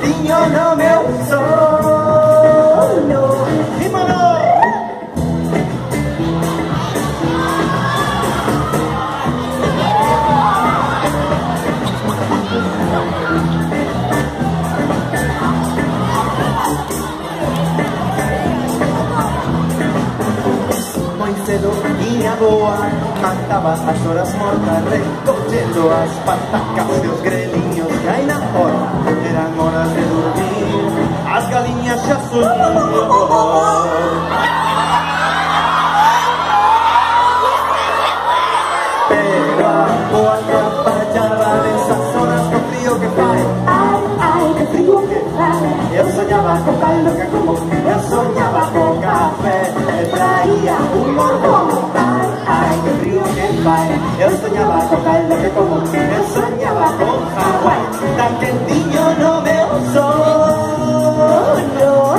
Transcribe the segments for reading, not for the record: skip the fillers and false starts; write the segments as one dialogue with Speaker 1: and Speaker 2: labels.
Speaker 1: tiño no meu sono. Dímolo! Moi cedo tiña boa, mataba as horas mortas, recollendo as patacas e os greliños que hai na horta. Eran horas de dormir, as galiñas xa soñan. Pero a boa trapallaba desas horas co frío que fai. Ai, ai, que frío que fai. Eu soñaba co caldo que como, eu soñaba co café e traía un mordomo. Ai, ai, que frío que fai. Eu soñaba co caldo que como, eu soñaba con Hawái. Tan quentiño no meu sono.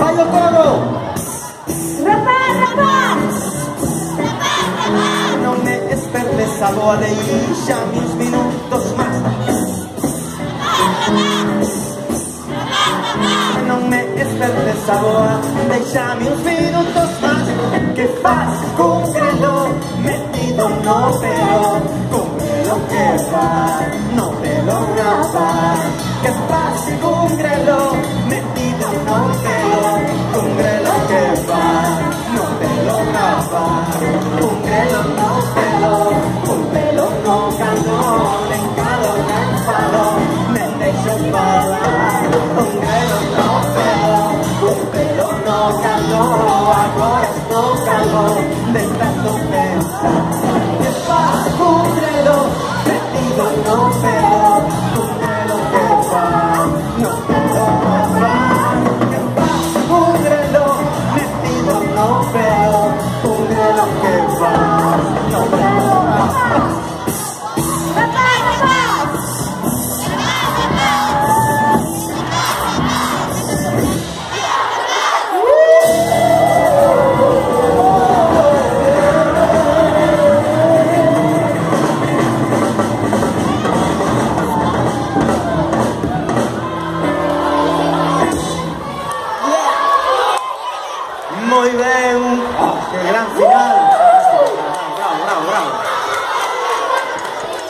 Speaker 1: Vai o coro!
Speaker 2: Rapá, rapá!
Speaker 1: Non me espertes a boa, deixame uns minutos máis. Non me espertes a boa, deixame uns minutos máis. Que faz cun grelo metido no pelo, cun grelo que faz no pelo rapaz. Que faz cun grelo metido no pelo, cun grelo que faz no pelo rapaz. Un grelo no pelo, un pelo no calor, en calor en enfado, me deixo falar. Un grelo no pelo, un pelo no calor, agora estou calor, de tanto pensar.